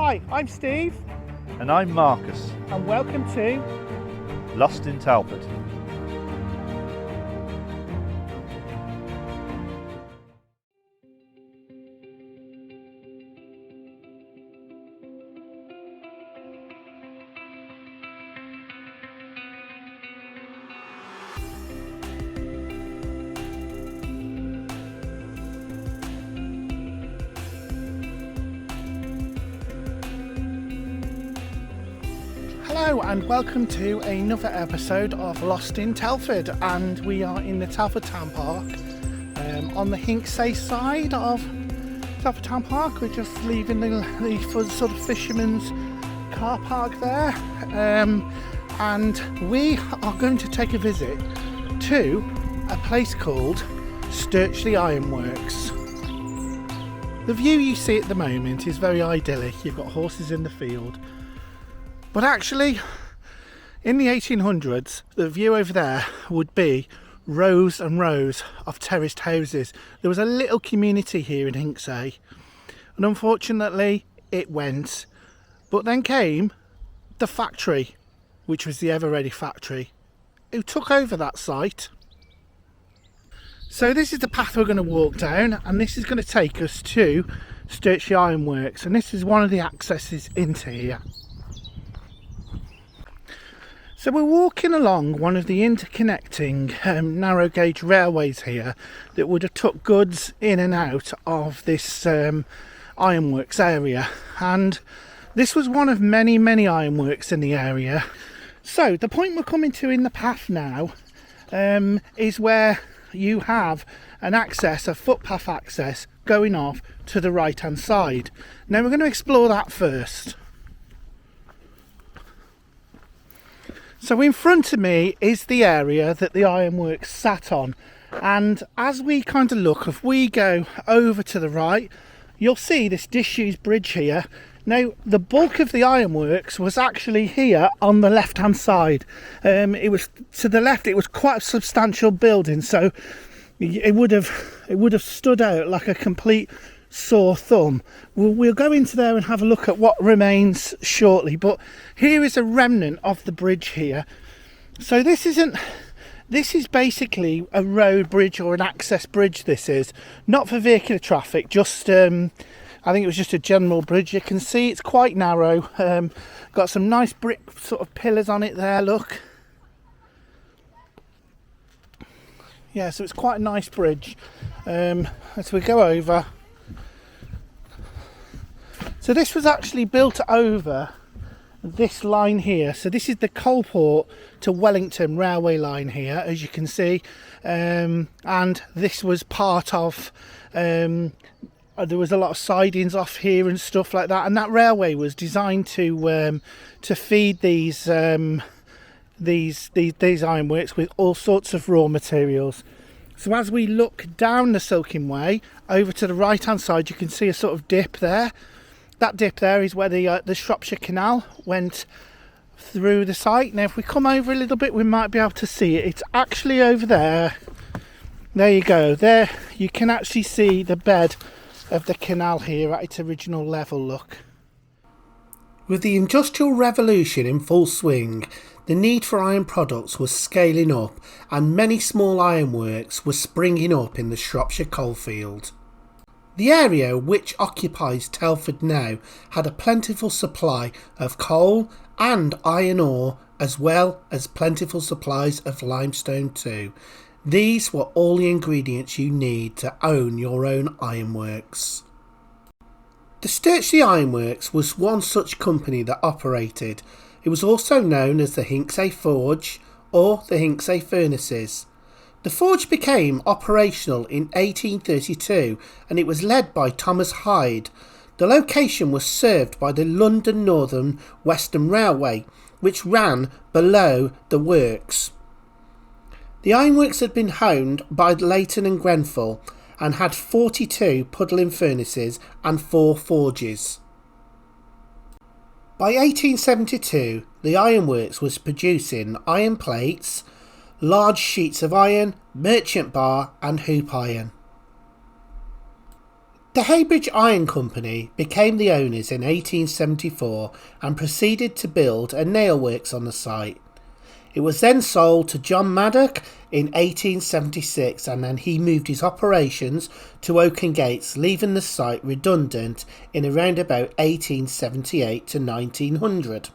Hi, I'm Steve. And I'm Marcus. And welcome to Lost in Telford. Hello and welcome to another episode of Lost in Telford, and we are in the Telford Town Park on the Hinkshay side of Telford Town Park. We're just leaving the sort of fisherman's car park there, and we are going to take a visit to a place called Sturchley Ironworks. The view you see at the moment is very idyllic. You've got horses in the field. But actually, in the 1800s, the view over there would be rows and rows of terraced houses. There was a little community here in Hinkshay, and unfortunately it went. But then came the factory, which was the Ever Ready factory, who took over that site. So this is the path we're going to walk down, and this is going to take us to Sturchley Ironworks, and this is one of the accesses into here. So we're walking along one of the interconnecting narrow gauge railways here that would have took goods in and out of this ironworks area, and this was one of many ironworks in the area. So the point we're coming to in the path now is where you have an access, a footpath access going off to the right hand side. Now we're going to explore that first. So in front of me is the area that the ironworks sat on, and as we kind of look, if we go over to the right, you'll see this disused bridge here. Now the bulk of the ironworks was actually here on the left hand side. It was to the left. It was quite a substantial building, so it would have stood out like a complete sore thumb. We'll go into there and have a look at what remains shortly, but here is a remnant of the bridge here. So this is basically a road bridge or an access bridge. This is not for vehicular traffic, just I think it was just a general bridge. You can see it's quite narrow, got some nice brick sort of pillars on it there, look. Yeah, so it's quite a nice bridge. As we go over, so this was actually built over this line here. So this is the Coalport to Wellington railway line here, as you can see, and this was part of there was a lot of sidings off here and stuff like that, and that railway was designed to feed these ironworks with all sorts of raw materials. So as we look down the Silking Way over to the right hand side, you can see a sort of dip there. That dip there is where the Shropshire Canal went through the site. Now if we come over a little bit, we might be able to see it. It's actually over there. There you go. There you can actually see the bed of the canal here at its original level, look. With the Industrial Revolution in full swing, the need for iron products was scaling up, and many small ironworks were springing up in the Shropshire coalfield. The area which occupies Telford now had a plentiful supply of coal and iron ore, as well as plentiful supplies of limestone too. These were all the ingredients you need to own your own ironworks. The Sturchley Ironworks was one such company that operated. It was also known as the Hinkshay Forge or the Hinkshay Furnaces. The forge became operational in 1832 and it was led by Thomas Hyde. The location was served by the London Northern Western Railway, which ran below the works. The ironworks had been owned by Leighton and Grenfell and had 42 puddling furnaces and 4 forges. By 1872, the ironworks was producing iron plates, large sheets of iron, merchant bar and hoop iron. The Heybridge Iron Company became the owners in 1874 and proceeded to build a nailworks on the site. It was then sold to John Maddock in 1876, and then he moved his operations to Oaken Gates, leaving the site redundant in around about 1878 to 1900.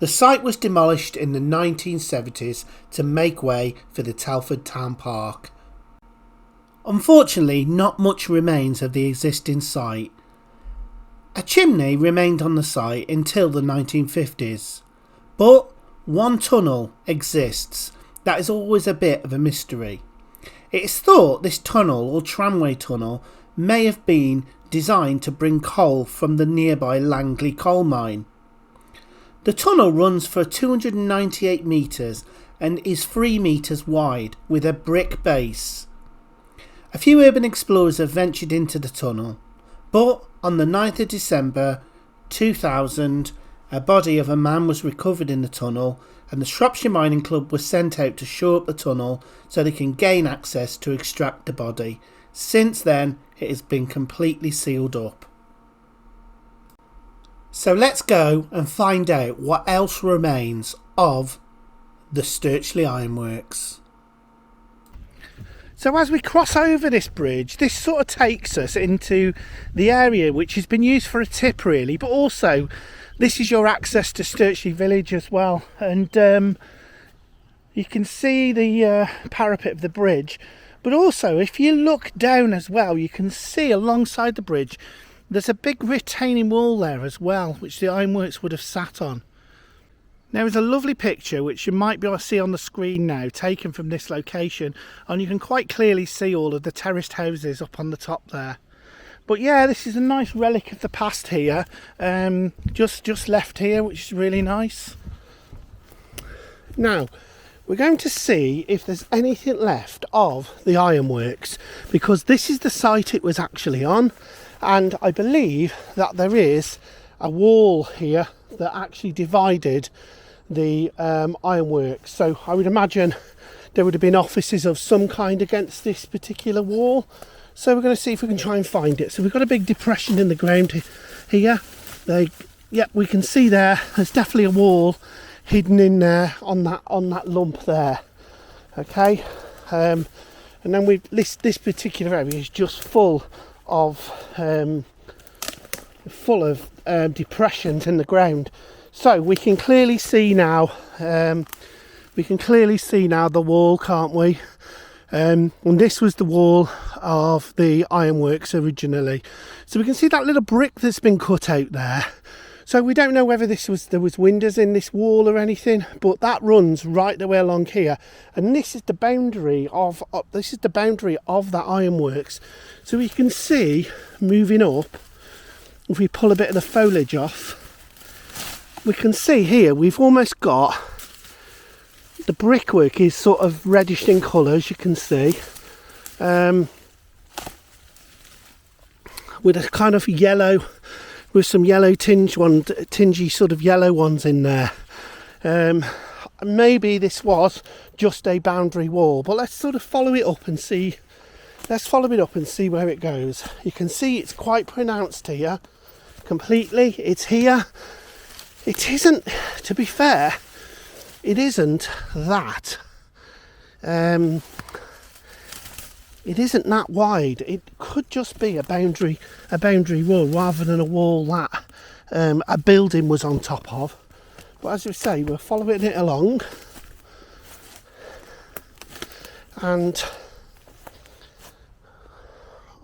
The site was demolished in the 1970s to make way for the Telford Town Park. Unfortunately, not much remains of the existing site. A chimney remained on the site until the 1950s, but one tunnel exists that is always a bit of a mystery. It is thought this tunnel or tramway tunnel may have been designed to bring coal from the nearby Langley coal mine. The tunnel runs for 298 metres and is 3 metres wide with a brick base. A few urban explorers have ventured into the tunnel, but on the 9th of December 2000, a body of a man was recovered in the tunnel, and the Shropshire Mining Club was sent out to shore up the tunnel so they can gain access to extract the body. Since then, it has been completely sealed up. So let's go and find out what else remains of the Sturchley Ironworks. So as we cross over this bridge, this sort of takes us into the area which has been used for a tip really, but also this is your access to Sturchley village as well, and you can see the parapet of the bridge, but also if you look down as well you can see alongside the bridge there's a big retaining wall there as well, which the ironworks would have sat on. Now there's a lovely picture which you might be able to see on the screen now, taken from this location, and you can quite clearly see all of the terraced houses up on the top there. But yeah, this is a nice relic of the past here, just left here, which is really nice. Now, we're going to see if there's anything left of the ironworks, because this is the site it was actually on, and I believe that there is a wall here that actually divided the ironworks. So I would imagine there would have been offices of some kind against this particular wall. So we're going to see if we can try and find it. So we've got a big depression in the ground here. We can see there's definitely a wall hidden in there on that lump there. Okay, and then this particular area is just full of depressions in the ground. So we can clearly see now. The wall, can't we? And this was the wall of the ironworks originally. So we can see that little brick that's been cut out there. So we don't know whether there was windows in this wall or anything, but that runs right the way along here, and this is the boundary of that ironworks. So we can see moving up, if we pull a bit of the foliage off, we can see here we've almost got the brickwork is sort of reddish in colour, as you can see, with a kind of yellow, with some yellow tingy sort of yellow ones in there. Maybe this was just a boundary wall, but let's sort of follow it up and see. Let's follow it up and see where it goes. You can see it's quite pronounced here, completely. It's here. It isn't, to be fair, it isn't that. It isn't that wide. It could just be a boundary wall rather than a wall that a building was on top of. But as we say, we're following it along, and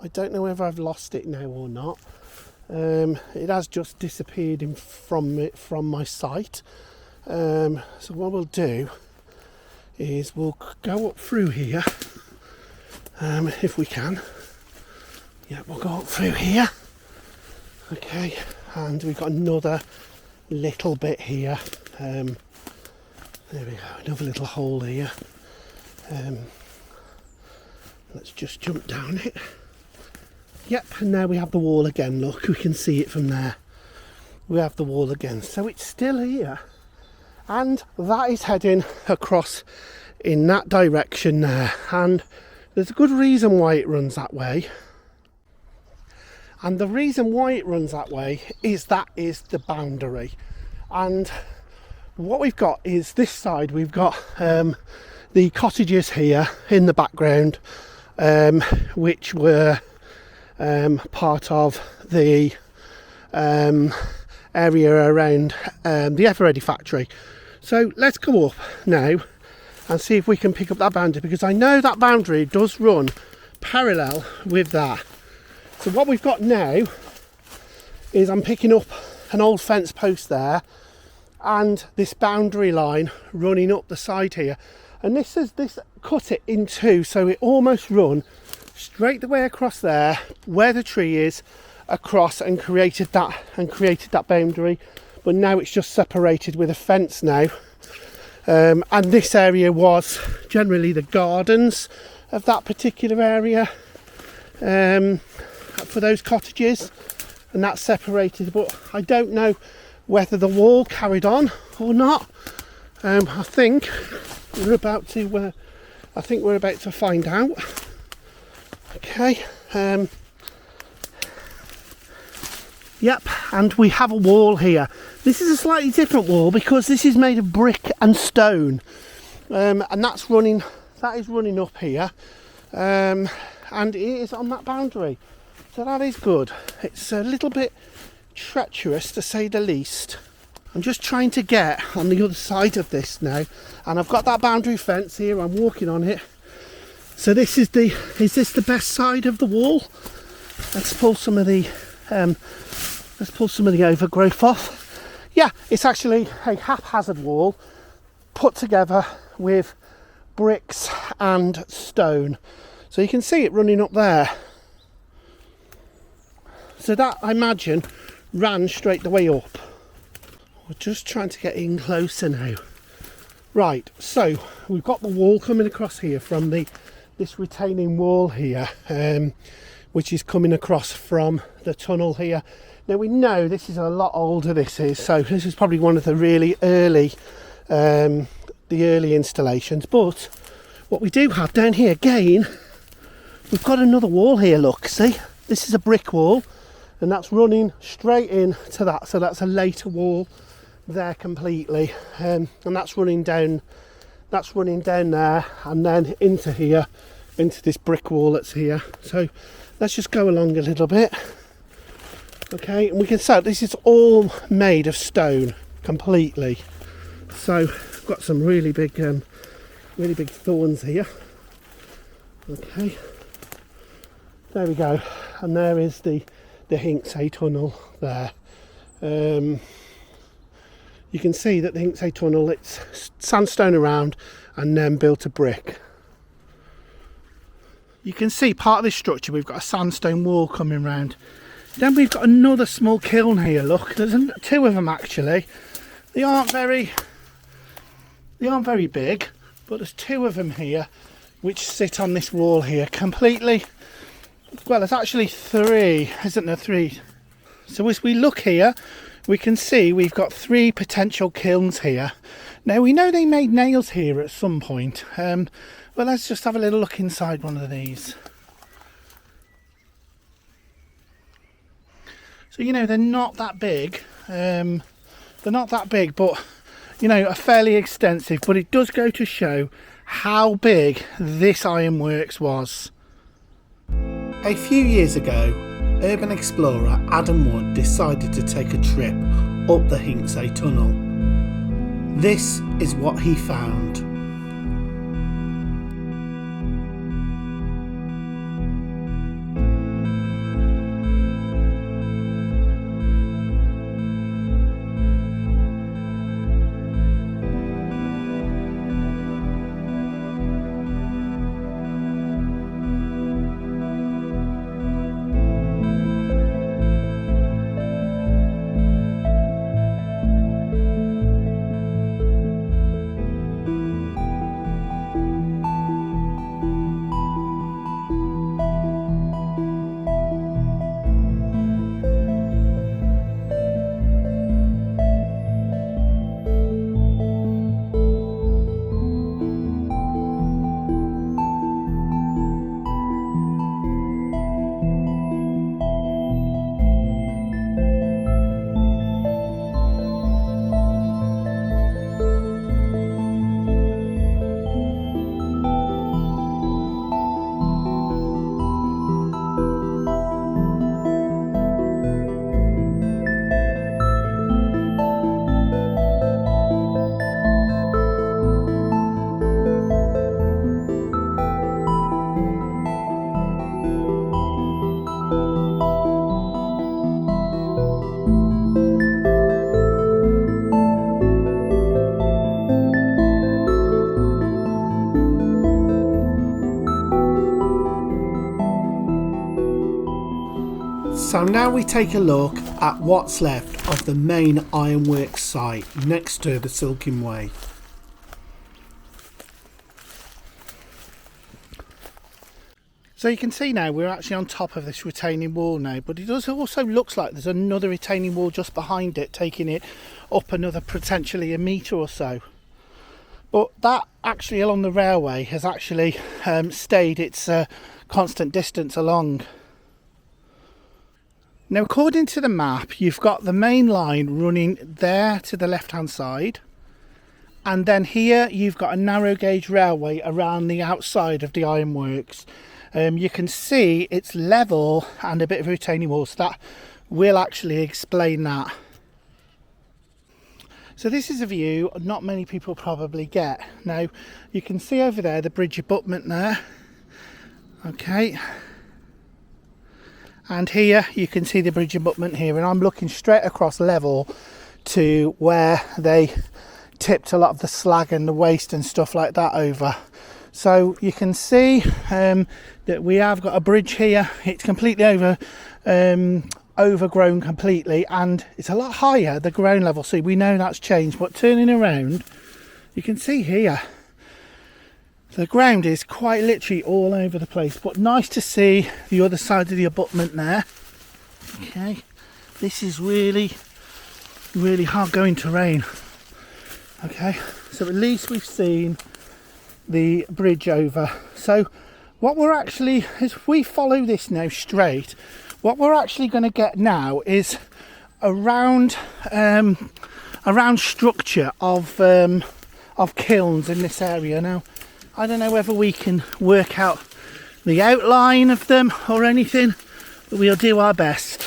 I don't know whether I've lost it now or not. It has just disappeared from my sight. So what we'll do is we'll go up through here, if we can. Yeah, we'll go up through here. Okay, and we've got another little bit here. There we go, another little hole here. Let's just jump down it. Yep, and now we have the wall again. Look, we can see it from there. We have the wall again, so it's still here. And that is heading across in that direction there, and there's a good reason why it runs that way. And the reason why it runs that way is that is the boundary. And what we've got is this side, we've got the cottages here in the background, which were part of the area around the Everready factory. So let's go up now and see if we can pick up that boundary, because I know that boundary does run parallel with that. So what we've got now is I'm picking up an old fence post there and this boundary line running up the side here, and this cut it in two, so it almost run straight the way across there where the tree is, across, and created that boundary. But now it's just separated with a fence now, and this area was generally the gardens of that particular area for those cottages, and that's separated. But I don't know whether the wall carried on or not. I think we're about to find out. Okay. Yep, and we have a wall here. This is a slightly different wall because this is made of brick and stone, and that is running up here, and it is on that boundary. So that is good. It's a little bit treacherous to say the least. I'm just trying to get on the other side of this now, and I've got that boundary fence here. I'm walking on it. So is this the best side of the wall? Let's pull some of the overgrowth off. Yeah, it's actually a haphazard wall put together with bricks and stone. So you can see it running up there. So that, I imagine, ran straight the way up. We're just trying to get in closer now. Right, so we've got the wall coming across here from this retaining wall here, which is coming across from the tunnel here. Now we know this is a lot older, so this is probably one of the really early installations. But what we do have down here again, we've got another wall here, look, see? This is a brick wall, and that's running straight in to that, so that's a later wall there completely, and that's running down there and then into here, into this brick wall that's here. So let's just go along a little bit. Okay, and we can see this is all made of stone completely. So I've got some really big thorns here. Okay, there we go, and there is the Hinkshay tunnel there. You can see that the Hinkshay tunnel, it's sandstone around and then built of brick. You can see part of this structure, we've got a sandstone wall coming round. Then we've got another small kiln here, look, there's two of them actually. They aren't very big, but there's two of them here which sit on this wall here completely. Well, there's actually three, isn't there? Three. So as we look here, we can see we've got three potential kilns here. Now we know they made nails here at some point. Well, let's just have a little look inside one of these. So, you know, they're not that big. They're not that big, but, you know, are fairly extensive. But it does go to show how big this ironworks was. A few years ago, urban explorer Adam Wood decided to take a trip up the Hinkshay tunnel. This is what he found. So now we take a look at what's left of the main ironworks site next to the Silking Way. So you can see now we're actually on top of this retaining wall now, but it does also looks like there's another retaining wall just behind it, taking it up another potentially a metre or so. But that actually along the railway has actually stayed its constant distance along. Now according to the map, you've got the main line running there to the left hand side, and then here you've got a narrow gauge railway around the outside of the ironworks. You can see it's level and a bit of a retaining wall, so that will actually explain that. So this is a view not many people probably get. Now you can see over there the bridge abutment there, okay, and here you can see the bridge abutment here, and I'm looking straight across level to where they tipped a lot of the slag and the waste and stuff like that over. So you can see that we have got a bridge here. It's completely overgrown completely, and it's a lot higher, the ground level, so we know that's changed. But turning around, you can see here the ground is quite literally all over the place, but nice to see the other side of the abutment there. Okay, this is really hard going terrain. Okay, so at least we've seen the bridge over. So what we're actually, if we follow this now straight, what we're actually going to get now is a round structure of kilns in this area. Now I don't know whether we can work out the outline of them or anything, but we'll do our best.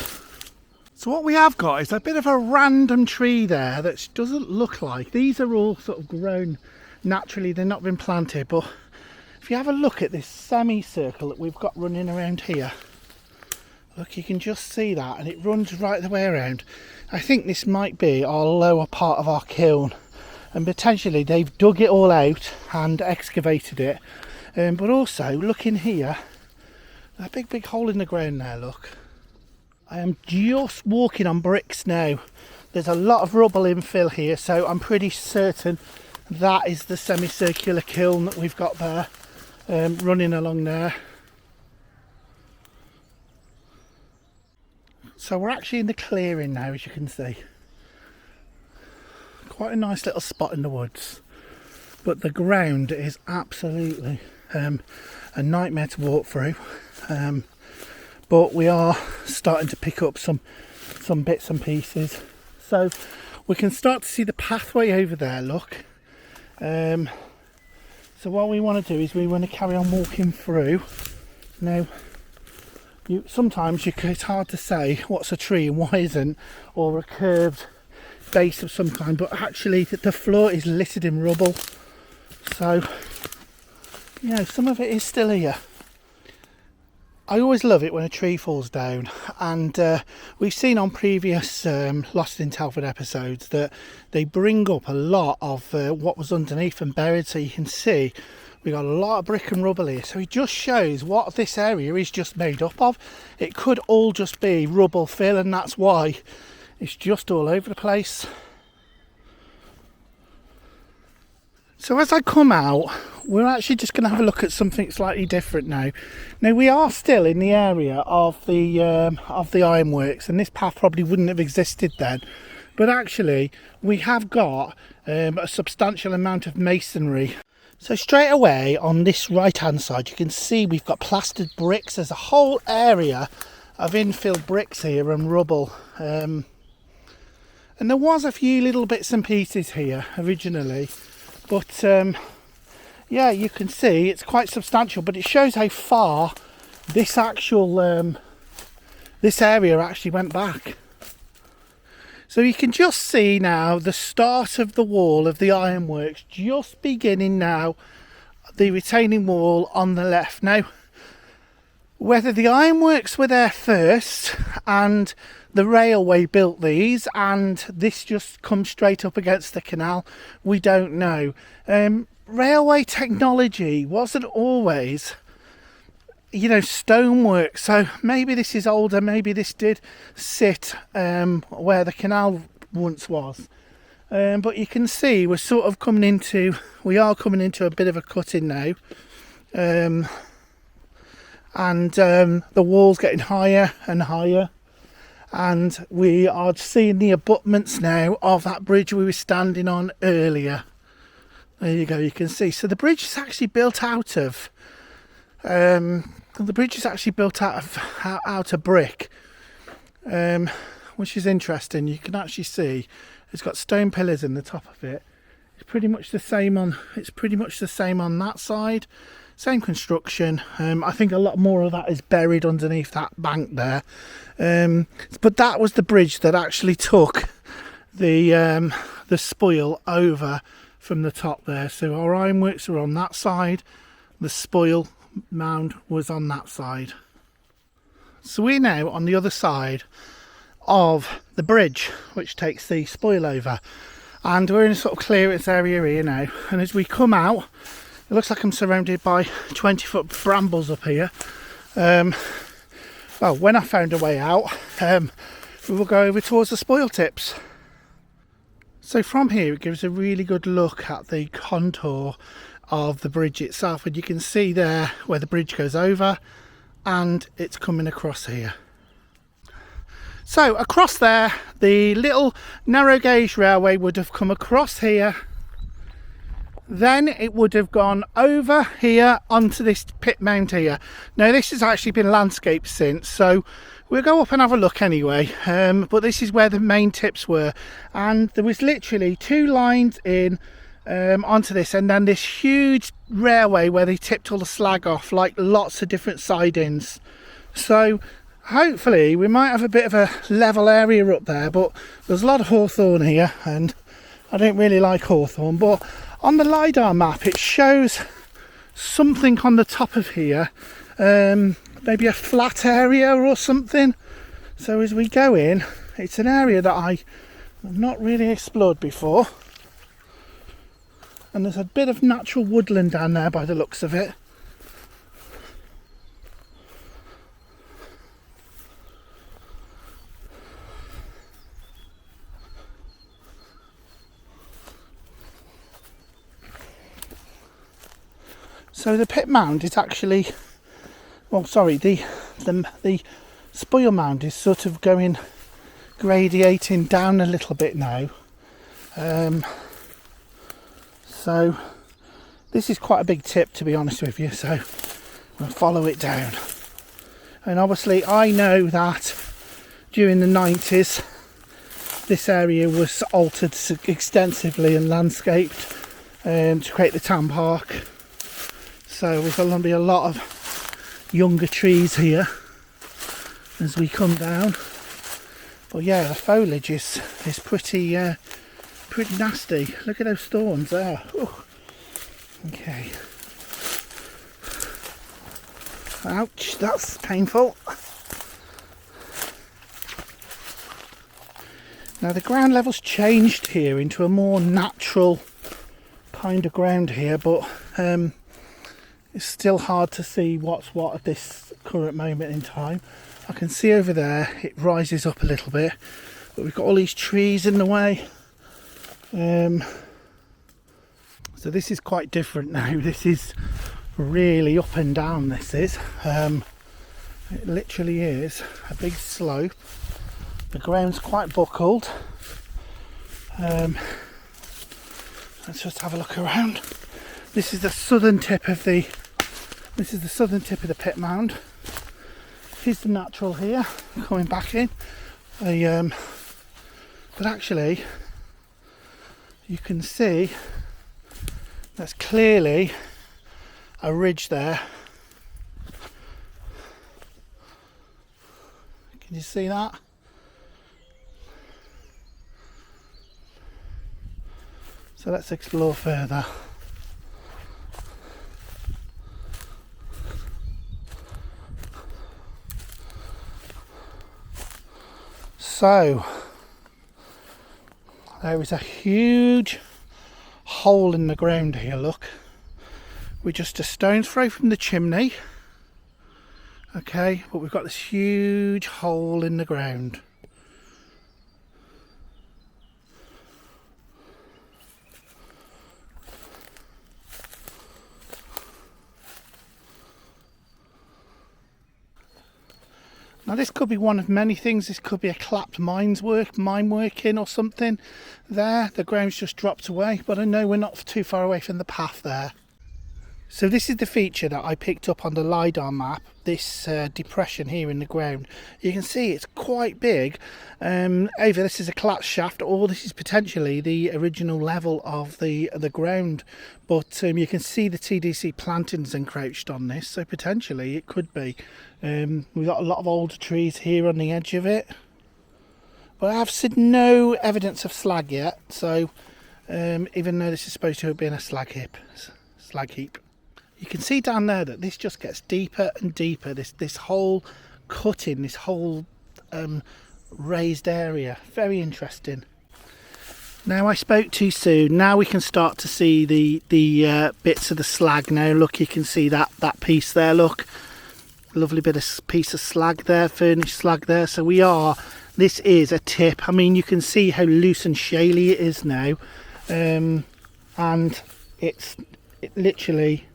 So what we have got is a bit of a random tree there that doesn't look like, these are all sort of grown naturally, they've not been planted, but if you have a look at this semicircle that we've got running around here, look, you can just see that, and it runs right the way around. I think this might be our lower part of our kiln, and potentially they've dug it all out and excavated it. But also look in here, a big hole in the ground there, look. I am just walking on bricks now. There's a lot of rubble infill here, so I'm pretty certain that is the semicircular kiln that we've got there, running along there. So we're actually in the clearing now, as you can see. Quite a nice little spot in the woods, but the ground is absolutely a nightmare to walk through. But we are starting to pick up some bits and pieces. So we can start to see the pathway over there, look. So what we want to do is we want to carry on walking through. Now sometimes it's hard to say what's a tree and what isn't, or a curved base of some kind, but actually the floor is littered in rubble, so you know, some of it is still here. I always love it when a tree falls down, and we've seen on previous Lost in Telford episodes that they bring up a lot of what was underneath and buried, so you can see we got a lot of brick and rubble here. So it just shows what this area is just made up of. It could all just be rubble fill, and that's why it's just all over the place. So as I come out, we're actually just going to have a look at something slightly different now. Now we are still in the area of the ironworks, and this path probably wouldn't have existed then. But actually, we have got a substantial amount of masonry. So straight away on this right hand side, you can see we've got plastered bricks. There's a whole area of infilled bricks here and rubble. And there was a few little bits and pieces here originally, but yeah, you can see it's quite substantial, but it shows how far this actual this area actually went back. So you can just see now the start of the wall of the ironworks just beginning now, the retaining wall on the left. Now whether the ironworks were there first and the railway built these and this just comes straight up against the canal, we don't know. Railway technology wasn't always stonework. So maybe this is older, maybe this did sit where the canal once was. But you can see we are coming into a bit of a cutting now. And the wall's getting higher and higher, and we are seeing the abutments now of that bridge we were standing on earlier. There you go, you can see. So the bridge is actually built out of brick, which is interesting. You can actually see it's got stone pillars in the top of it. It's pretty much the same on that side. Same construction. I think a lot more of that is buried underneath that bank there. But that was the bridge that actually took the spoil over from the top there. So our ironworks are on that side. The spoil mound was on that side. So we're now on the other side of the bridge, which takes the spoil over. And we're in a sort of clearance area here now. And as we come out, it looks like I'm surrounded by 20-foot brambles up here. Well, when I found a way out, we will go over towards the spoil tips. So from here, it gives a really good look at the contour of the bridge itself. And you can see there where the bridge goes over, and it's coming across here. So across there, the little narrow gauge railway would have come across here. Then it would have gone over here onto this pit mound here. Now this has actually been landscaped since, so we'll go up and have a look anyway. But this is where the main tips were, and there was literally 2 lines in onto this, and then this huge railway where they tipped all the slag off, like lots of different sidings. So hopefully we might have a bit of a level area up there, but there's a lot of hawthorn here, and I don't really like hawthorn, but on the LiDAR map it shows something on the top of here, maybe a flat area or something. So as we go in, it's an area that I have not really explored before, and there's a bit of natural woodland down there by the looks of it. So the pit mound is actually, well, sorry, the spoil mound is sort of gradiating down a little bit now. So this is quite a big tip, to be honest with you, so we'll follow it down. And obviously I know that during the 90s this area was altered extensively and landscaped to create the town park. So there's going to be a lot of younger trees here as we come down. But yeah, the foliage is pretty nasty. Look at those thorns there. Ooh. Okay. Ouch, that's painful. Now the ground level's changed here into a more natural kind of ground here, but it's still hard to see what's what at this current moment in time. I can see over there it rises up a little bit, but we've got all these trees in the way. So this is quite different now. This is really up and down, this is. It literally is a big slope. The ground's quite buckled. Let's just have a look around. This is the southern tip of the pit mound. Here's the natural here, coming back in. But actually, you can see there's clearly a ridge there. Can you see that? So let's explore further. So there is a huge hole in the ground here, look. We're just a stone's throw from the chimney. Okay, but we've got this huge hole in the ground. Now this could be one of many things. This could be a collapsed mine working or something there. The ground's just dropped away, but I know we're not too far away from the path there. So this is the feature that I picked up on the Lido map, this depression here in the ground. You can see it's quite big. Either this is a collapsed shaft or this is potentially the original level of the ground. But you can see the TDC plantings encroached on this, so potentially it could be. We've got a lot of old trees here on the edge of it. But I have seen no evidence of slag yet, so even though this is supposed to have been a slag heap. You can see down there that this just gets deeper and deeper, this whole cutting, this whole raised area. Very interesting. Now I spoke too soon. Now we can start to see the bits of the slag now. Look, you can see that piece there, look. Lovely bit of piece of slag there, furnished slag there. So this is a tip. I mean, you can see how loose and shaly it is now. And it's literally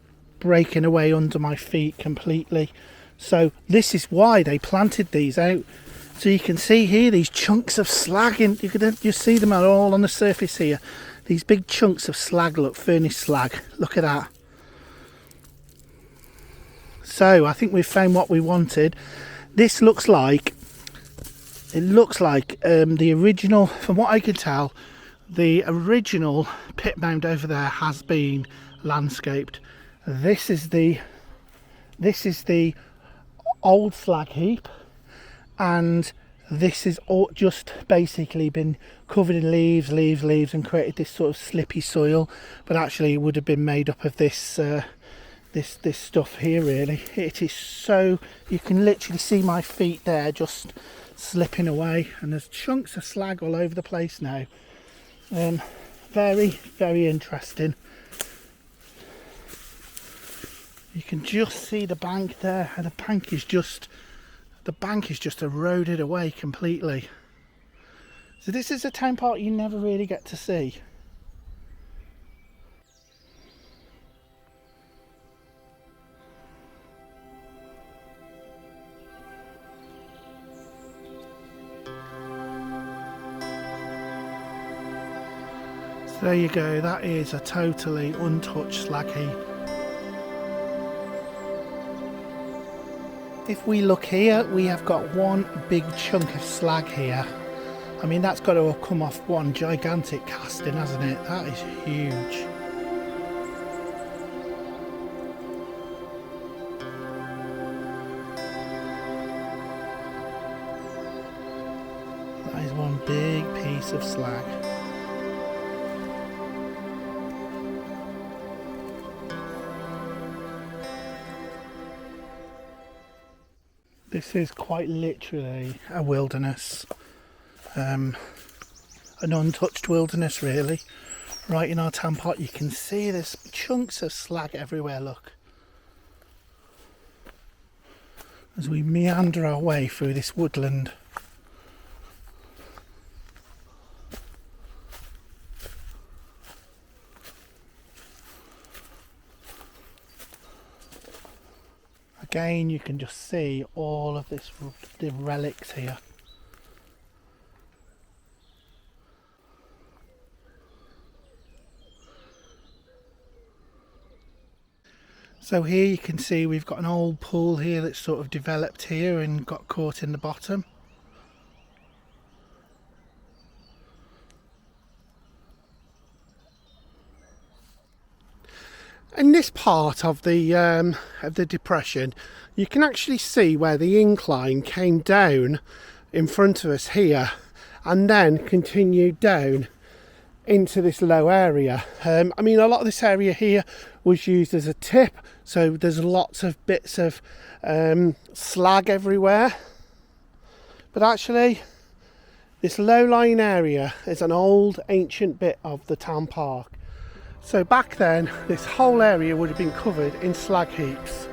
breaking away under my feet completely. So this is why they planted these out. So you can see here these chunks of slag, and you see them all on the surface here. These big chunks of slag, look, furnished slag. Look at that. So I think we've found what we wanted. This looks like the original, from what I can tell, the original pit mound over there has been landscaped. This is the old slag heap, and this is all just basically been covered in leaves and created this sort of slippy soil, but actually it would have been made up of this this stuff here. Really, it is so, you can literally see my feet there just slipping away, and there's chunks of slag all over the place now. Very, very interesting. You can just see the bank there, and the bank is just eroded away completely. So this is a town park you never really get to see. So there you go, that is a totally untouched slag heap. If we look here, we have got one big chunk of slag here. I mean, that's got to have come off one gigantic casting, hasn't it? That is huge. That is one big piece of slag. This is quite literally a wilderness, an untouched wilderness really. Right in our town park, you can see there's chunks of slag everywhere, look. As we meander our way through this woodland. Again, you can just see all of the relics here. So here you can see we've got an old pool here that's sort of developed here and got caught in the bottom. In this part of the depression, you can actually see where the incline came down in front of us here and then continued down into this low area. I mean, a lot of this area here was used as a tip, so there's lots of bits of slag everywhere. But actually, this low-lying area is an old ancient bit of the town park. So back then, this whole area would have been covered in slag heaps.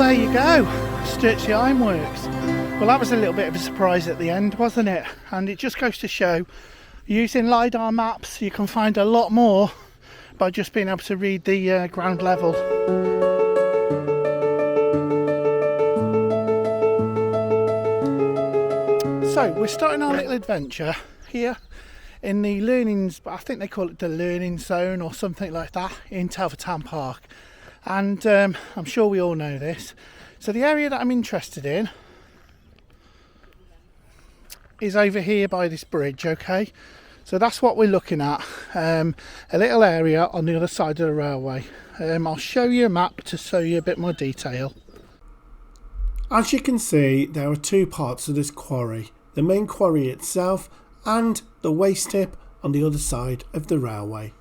there you go, Sturchley Ironworks. Well, that was a little bit of a surprise at the end, wasn't it? And it just goes to show, using LiDAR maps, you can find a lot more by just being able to read the ground level. So we're starting our little adventure here in the I think they call it the learning zone or something like that, in Telford Town Park. And I'm sure we all know this. So the area that I'm interested in is over here by this bridge, okay? So that's what we're looking at, a little area on the other side of the railway. I'll show you a map to show you a bit more detail. As you can see, there are two parts of this quarry. The main quarry itself and the waste tip on the other side of the railway.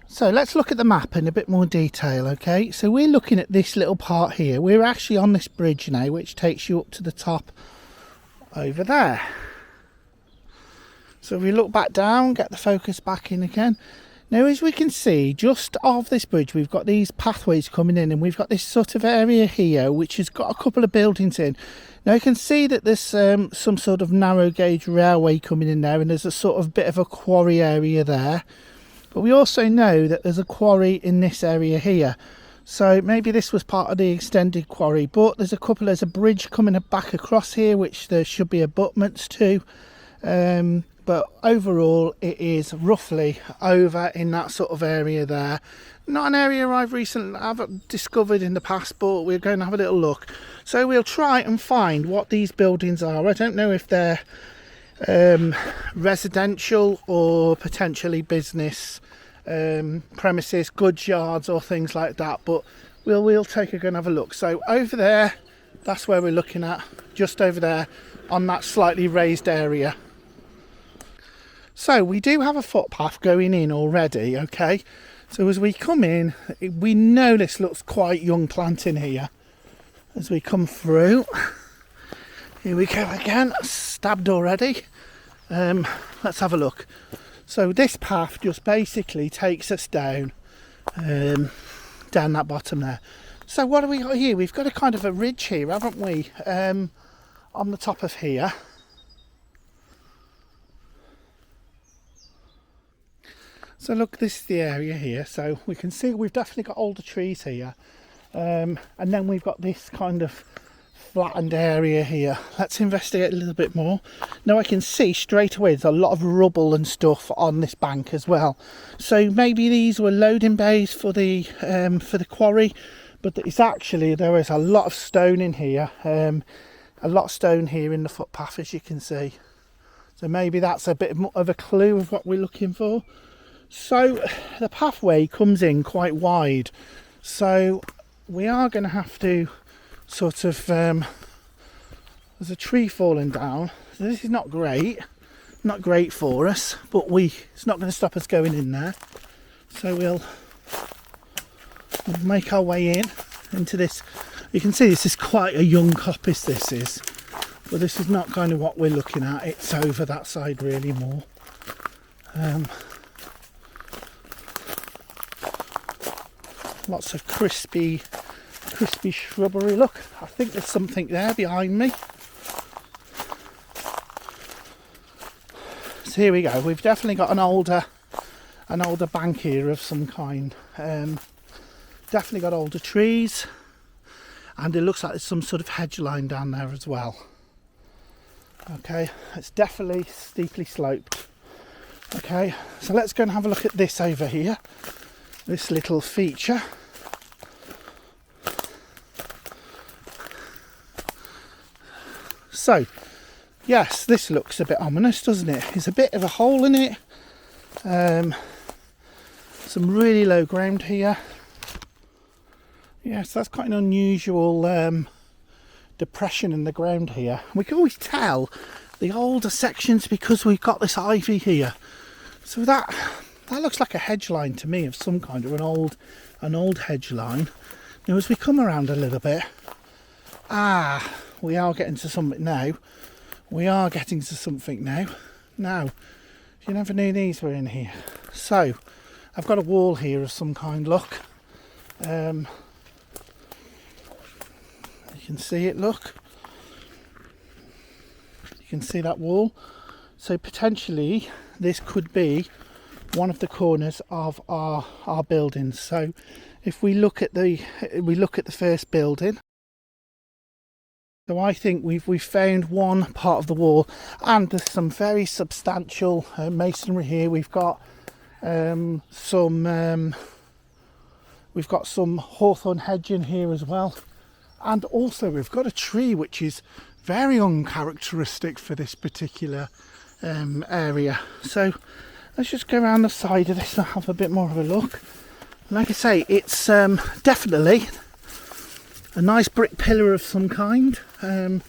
So let's look at the map in a bit more detail, okay? So we're looking at this little part here. We're actually on this bridge now, which takes you up to the top over there. So if we look back down, get the focus back in again. Now, as we can see, just off this bridge, we've got these pathways coming in, and we've got this sort of area here, which has got a couple of buildings in. Now, you can see that there's some sort of narrow gauge railway coming in there, and there's a sort of bit of a quarry area there. But we also know that there's a quarry in this area here. So maybe this was part of the extended quarry. But there's a bridge coming back across here, which there should be abutments to. But overall, it is roughly over in that sort of area there. Not an area I've discovered in the past, but we're going to have a little look. So we'll try and find what these buildings are. I don't know if they're residential or potentially business premises, goods yards or things like that, but we'll take a go and have a look. So over there, that's where we're looking at, just over there on that slightly raised area. So we do have a footpath going in already, okay? So as we come in, we know this looks quite young planting here. As we come through, here we go again, stabbed already. Let's have a look. So this path just basically takes us down that bottom there. So what have we got here? We've got a kind of a ridge here, haven't we? On the top of here. So look, this is the area here. So we can see we've definitely got older trees here. And then we've got this kind of flattened area here. Let's investigate a little bit more. Now I can see straight away there's a lot of rubble and stuff on this bank as well. So maybe these were loading bays for the quarry, but it's actually, there is a lot of stone in here. A lot of stone here in the footpath, as you can see. So maybe that's a bit of a clue of what we're looking for. So the pathway comes in quite wide. So we are going to have to sort of there's a tree falling down, so this is not great for us, but it's not going to stop us going in there. So we'll make our way into this. You can see this is quite a young coppice, this is, but this is not kind of what we're looking at. It's over that side really more. Lots of crispy shrubbery. Look, I think there's something there behind me. So here we go. We've definitely got an older bank here of some kind. Definitely got older trees, and it looks like there's some sort of hedge line down there as well. Okay, it's definitely steeply sloped. Okay, so let's go and have a look at this over here, this little feature. So, yes, this looks a bit ominous, doesn't it? There's a bit of a hole in it. Some really low ground here. Yes, that's quite an unusual depression in the ground here. We can always tell the older sections because we've got this ivy here. So that looks like a hedge line to me of some kind, or an old hedge line. Now as we come around a little bit, we are getting to something now. Now, you never knew these were in here. So I've got a wall here of some kind, look. can see it, look. You can see that wall. So potentially this could be one of the corners of our buildings. So if we look at the first building, so I think we've found one part of the wall, and there's some very substantial masonry here. We've got some hawthorn hedging here as well, and also we've got a tree which is very uncharacteristic for this particular area. So let's just go around the side of this and have a bit more of a look. Like I say, it's definitely a nice brick pillar of some kind. Don't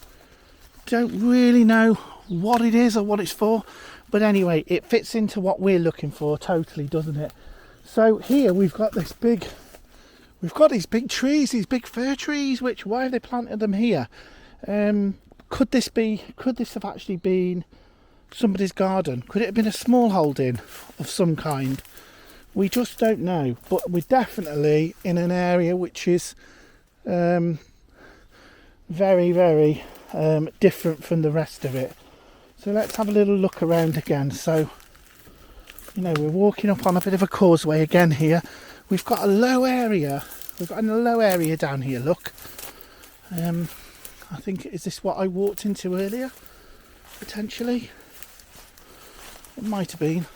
really know what it is or what it's for, but anyway, it fits into what we're looking for totally, doesn't it? So here we've got these big trees, these big fir trees. Why have they planted them here? Could this have actually been somebody's garden? Could it have been a small holding of some kind? We just don't know, but we're definitely in an area which is very, very different from the rest of it. So let's have a little look around again. So, you know, we're walking up on a bit of a causeway again here. We've got a low area. We've got a low area down here, look. I think, is this what I walked into earlier? Potentially. It might have been.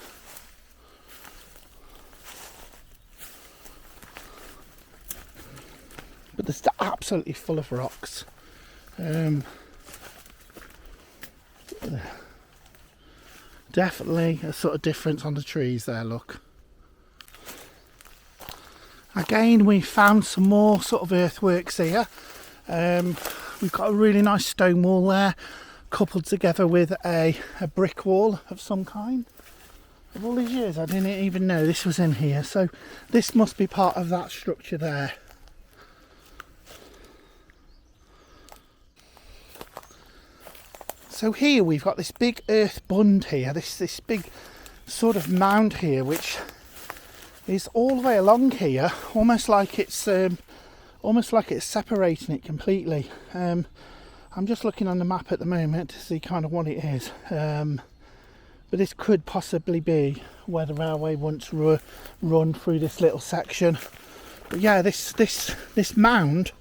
But it's absolutely full of rocks. Definitely a sort of difference on the trees there, look. Again, we found some more sort of earthworks here. We've got a really nice stone wall there, coupled together with a brick wall of some kind. Of all these years, I didn't even know this was in here. So this must be part of that structure there. So here we've got this big earth bund here, this big sort of mound here, which is all the way along here, almost like it's separating it completely. I'm just looking on the map at the moment to see kind of what it is. But this could possibly be where the railway once run through this little section. But yeah, this mound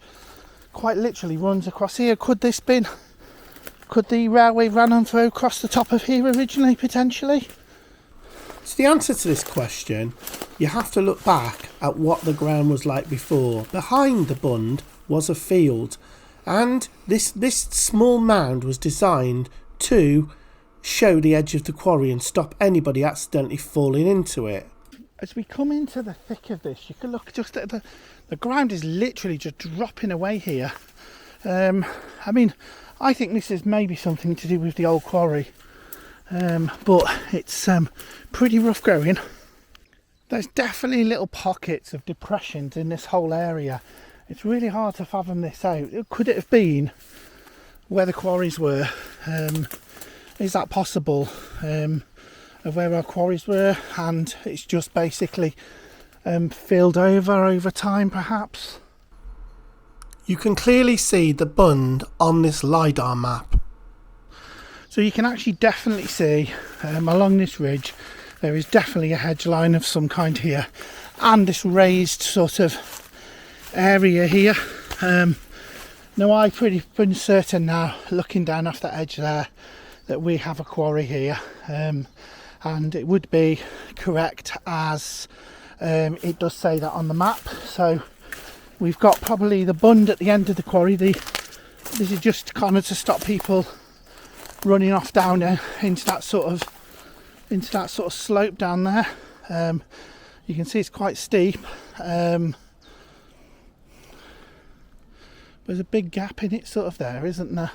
quite literally runs across here. Could the railway run on through across the top of here originally, potentially? So the answer to this question, you have to look back at what the ground was like before. Behind the bund was a field, and this small mound was designed to show the edge of the quarry and stop anybody accidentally falling into it. As we come into the thick of this, you can look just at the ground is literally just dropping away here. I mean, I think this is maybe something to do with the old quarry, but it's pretty rough going. There's definitely little pockets of depressions in this whole area. It's really hard to fathom this out. Could it have been where the quarries were? Is that possible? Of where our quarries were, and it's just basically filled over time, perhaps? You can clearly see the bund on this LiDAR map. So you can actually definitely see along this ridge there is definitely a hedge line of some kind here, and this raised sort of area here. Now I'm pretty certain now, looking down off that edge there, that we have a quarry here, and it would be correct as it does say that on the map. So we've got probably the bund at the end of the quarry. This is just kind of to stop people running off down into that sort of slope down there. You can see it's quite steep. There's a big gap in it sort of there, isn't there?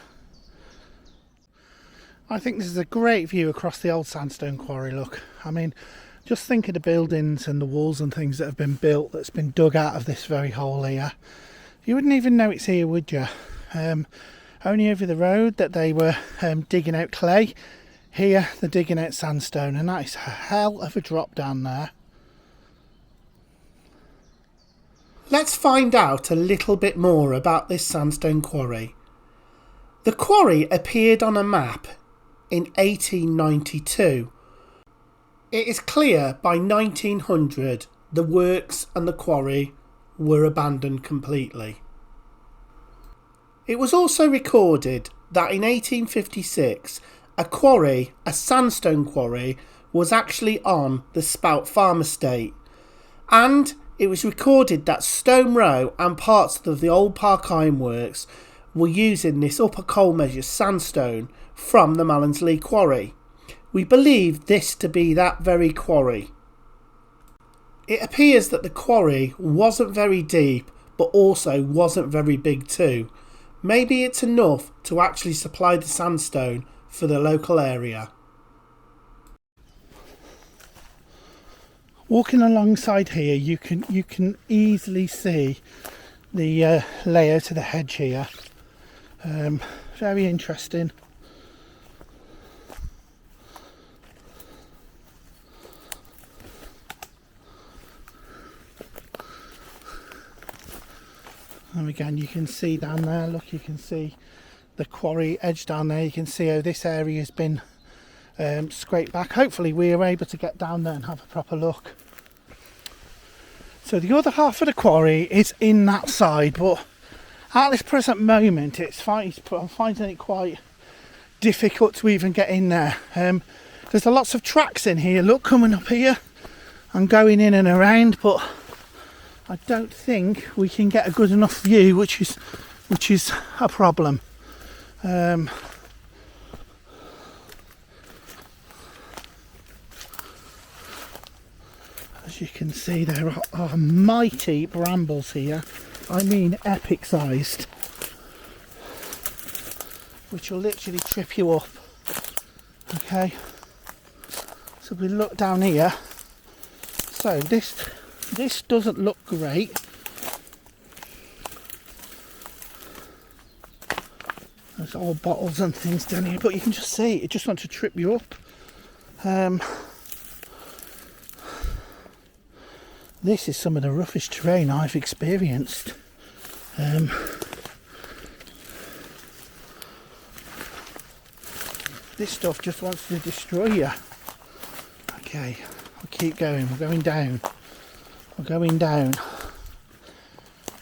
I think this is a great view across the old sandstone quarry, look. I mean, just think of the buildings and the walls and things that have been built, that's been dug out of this very hole here. You wouldn't even know it's here, would you? Only over the road that they were digging out clay. Here they're digging out sandstone, and that is a hell of a drop down there. Let's find out a little bit more about this sandstone quarry. The quarry appeared on a map in 1892. It is clear by 1900 the works and the quarry were abandoned completely. It was also recorded that in 1856 a sandstone quarry, was actually on the Spout Farm estate, and it was recorded that Stone Row and parts of the old Park Ironworks were using this upper coal measure sandstone from the Mallinsley quarry. We believe this to be that very quarry. It appears that the quarry wasn't very deep, but also wasn't very big too. Maybe it's enough to actually supply the sandstone for the local area. Walking alongside here, you can easily see the layout of the hedge here. Very interesting. And again, you can see down there, look, you can see the quarry edge down there. You can see how this area has been scraped back. Hopefully we are able to get down there and have a proper look. So the other half of the quarry is in that side, but at this present moment I'm finding it quite difficult to even get in there. There's lots of tracks in here, look, coming up here and going in and around, but I don't think we can get a good enough view, which is a problem. As you can see, there are mighty brambles here. I mean epic sized, which will literally trip you up. Okay, so we look down here. So this doesn't look great. There's old bottles and things down here, but you can just see it just wants to trip you up. This is some of the roughest terrain I've experienced. This stuff just wants to destroy you. Okay, we'll keep going. We're going down. We're going down.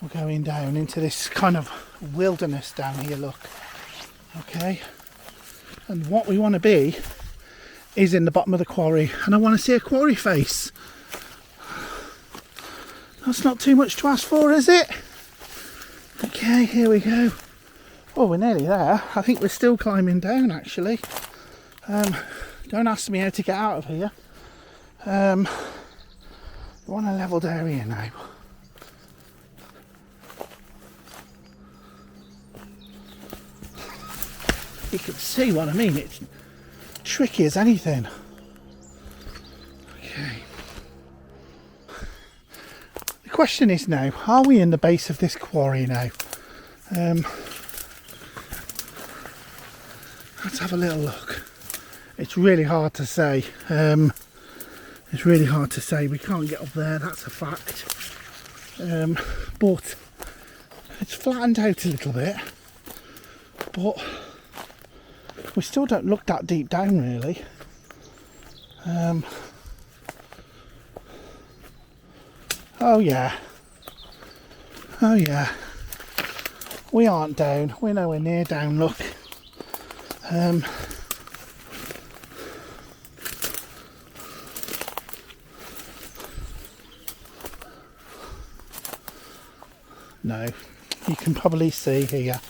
We're going down into this kind of wilderness down here, look. Okay, and what we want to be is in the bottom of the quarry, and I want to see a quarry face. That's not too much to ask for, is it? Okay, here we go. Oh, we're nearly there. I think we're still climbing down, actually. Don't ask me how to get out of here. We're on a levelled area now. You can see what I mean. It's tricky as anything. Okay. The question is now, are we in the base of this quarry now? Let's have a little look. It's really hard to say. It's really hard to say. We can't get up there, that's a fact. But it's flattened out a little bit. But we still don't look that deep down, really. Oh yeah. Oh yeah. We aren't down. We're nowhere near down, look. No, you can probably see here.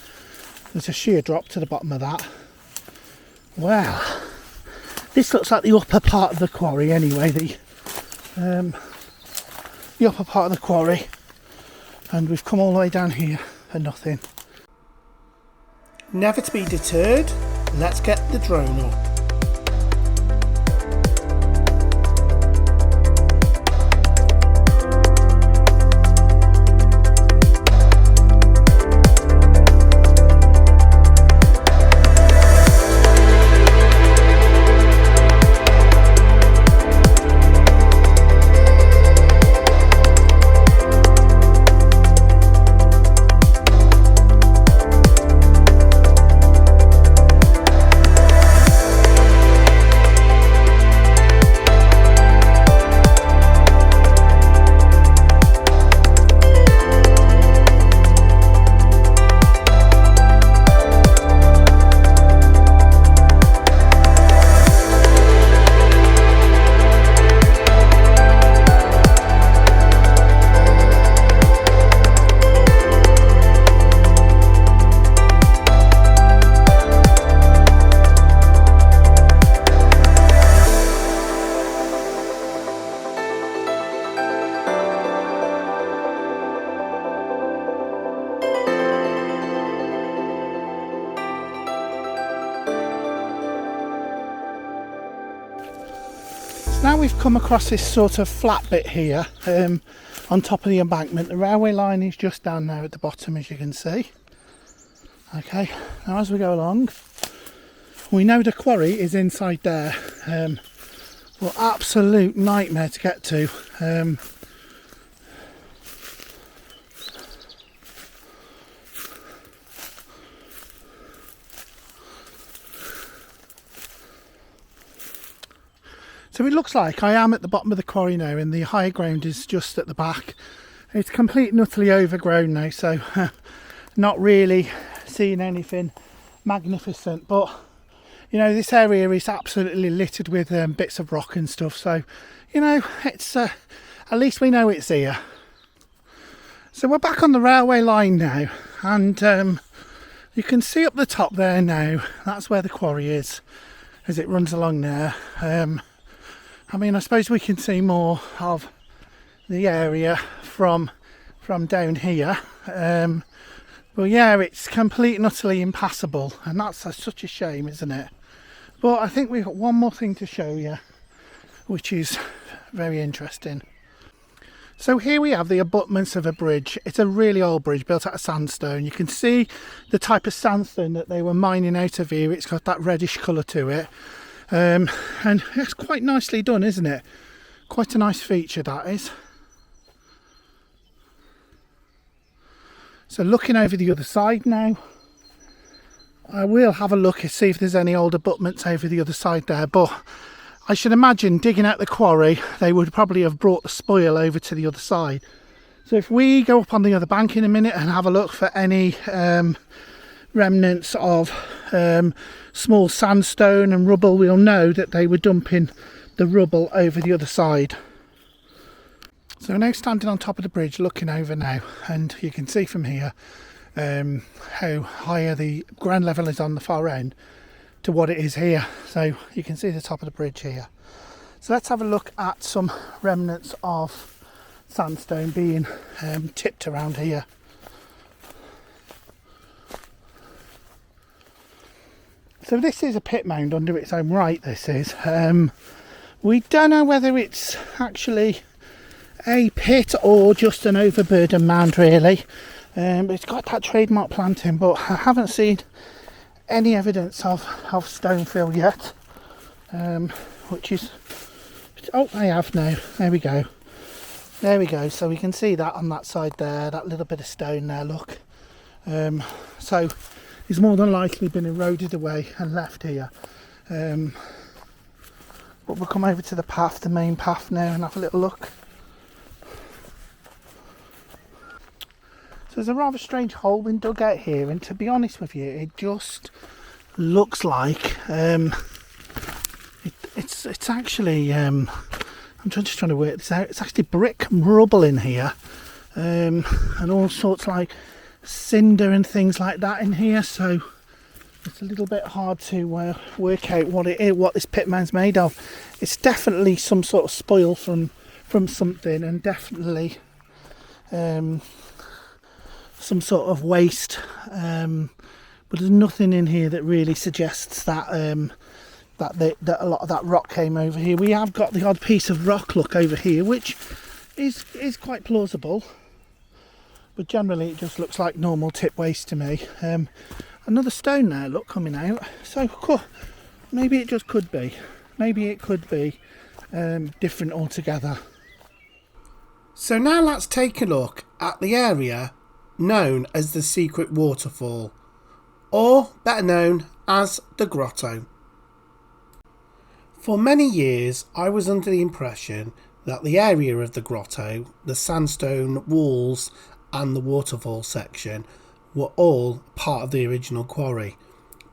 There's a sheer drop to the bottom of that. Well, this looks like the upper part of the quarry anyway, the upper part of the quarry, and we've come all the way down here for nothing. Never to be deterred, let's get the drone up. we've come across this sort of flat bit here on top of the embankment. The railway line is just down there at the bottom, as you can see. Okay, now as we go along, we know the quarry is inside there. Well, absolute nightmare to get to. So it looks like I am at the bottom of the quarry now, and the higher ground is just at the back. It's completely and utterly overgrown now, so not really seeing anything magnificent, but you know, this area is absolutely littered with bits of rock and stuff, so you know, it's at least we know it's here. So we're back on the railway line now, and you can see up the top there now, that's where the quarry is as it runs along there. I mean, I suppose we can see more of the area from down here, but yeah, it's completely and utterly impassable, and that's such a shame, isn't it? But I think we've got one more thing to show you, which is very interesting. So here we have the abutments of a bridge. It's a really old bridge built out of sandstone. You can see the type of sandstone that they were mining out of here. It's got that reddish colour to it. And it's quite nicely done, isn't it? Quite a nice feature, that is. So looking over the other side now, I will have a look and see if there's any old abutments over the other side there, but I should imagine digging out the quarry, they would probably have brought the spoil over to the other side. So if we go up on the other bank in a minute and have a look for any remnants of small sandstone and rubble, we'll know that they were dumping the rubble over the other side. So we're now standing on top of the bridge looking over now, and you can see from here how higher the ground level is on the far end to what it is here. So you can see the top of the bridge here. So let's have a look at some remnants of sandstone being tipped around here. So this is a pit mound under its own right, this is. We don't know whether it's actually a pit or just an overburden mound, really. It's got that trademark planting, but I haven't seen any evidence of stone fill yet. Which is... Oh, I have now. There we go. There we go. So we can see that on that side there, that little bit of stone there, look. So it's more than likely been eroded away and left here. But we'll come over to the path, the main path now, and have a little look. So there's a rather strange hole been dug out here, and to be honest with you, it just looks like it's actually I'm just trying to work this out. It's actually brick and rubble in here, and all sorts like cinder and things like that in here. So it's a little bit hard to work out what it is, what this pit mound's made of. It's definitely some sort of spoil from something, and definitely some sort of waste, but there's nothing in here that really suggests that that a lot of that rock came over here. We have got the odd piece of rock, look, over here, which is quite plausible, but generally it just looks like normal tip waste to me. Another stone there, look, coming out. So maybe it just could be, maybe it could be different altogether. So now let's take a look at the area known as the Secret Waterfall, or better known as the Grotto. For many years I was under the impression that the area of the grotto, the sandstone walls and the waterfall section were all part of the original quarry.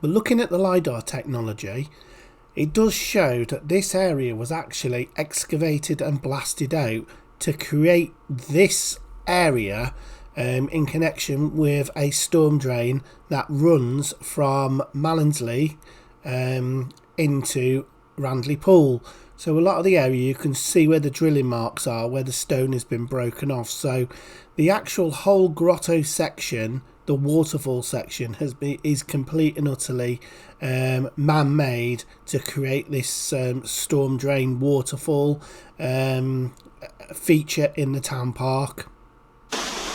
But looking at the Lido technology, it does show that this area was actually excavated and blasted out to create this area in connection with a storm drain that runs from Mallinsley into Randley Pool. So a lot of the area you can see where the drilling marks are, where the stone has been broken off. So the actual whole grotto section the waterfall section is complete and utterly man-made to create this storm drain waterfall feature in the town park.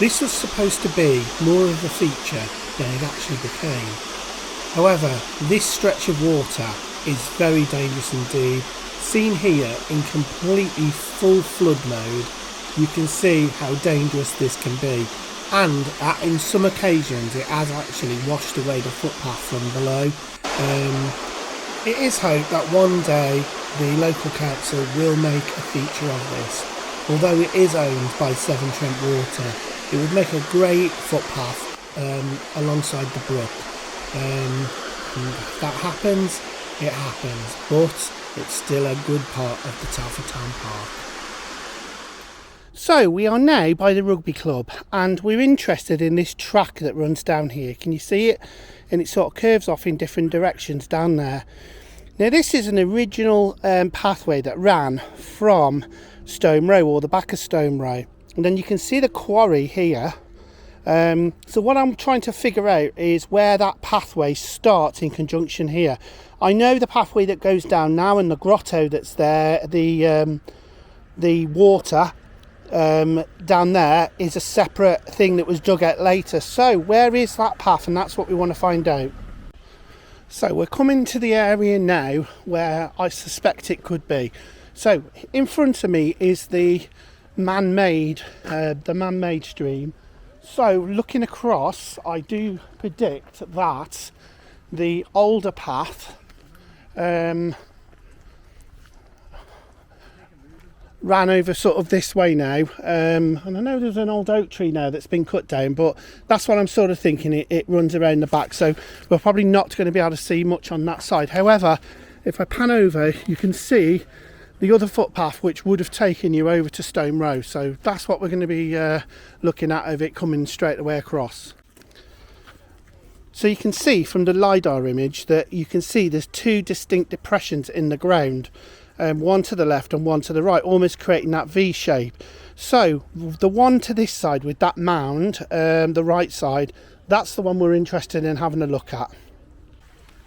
This was supposed to be more of a feature than it actually became. However, this stretch of water is very dangerous indeed. Seen here in completely full flood mode, you can see how dangerous this can be, and in some occasions it has actually washed away the footpath from below. It is hoped that one day the local council will make a feature of this. Although it is owned by Severn Trent Water, it would make a great footpath alongside the brook. And if that happens, it happens, but it's still a good part of the Telford Town Park. So we are now by the rugby club, and we're interested in this track that runs down here. Can you see it? And it sort of curves off in different directions down there. Now this is an original pathway that ran from Stone Row, or the back of Stone Row, and then you can see the quarry here. So what I'm trying to figure out is where that pathway starts in conjunction here. I know the pathway that goes down now and the grotto that's there, the water down there is a separate thing that was dug out later. So where is that path? And that's what we want to find out. So we're coming to the area now where I suspect it could be. So in front of me is the man-made stream. So looking across, I do predict that the older path ran over sort of this way now, and I know there's an old oak tree now that's been cut down, but that's what I'm sort of thinking. It runs around the back, so we're probably not going to be able to see much on that side. However, if I pan over, you can see the other footpath which would have taken you over to Stone Row, so that's what we're going to be looking at of it coming straight away across. So you can see from the LiDAR image that you can see there's two distinct depressions in the ground, one to the left and one to the right, almost creating that V shape. So the one to this side with that mound, the right side, that's the one we're interested in having a look at.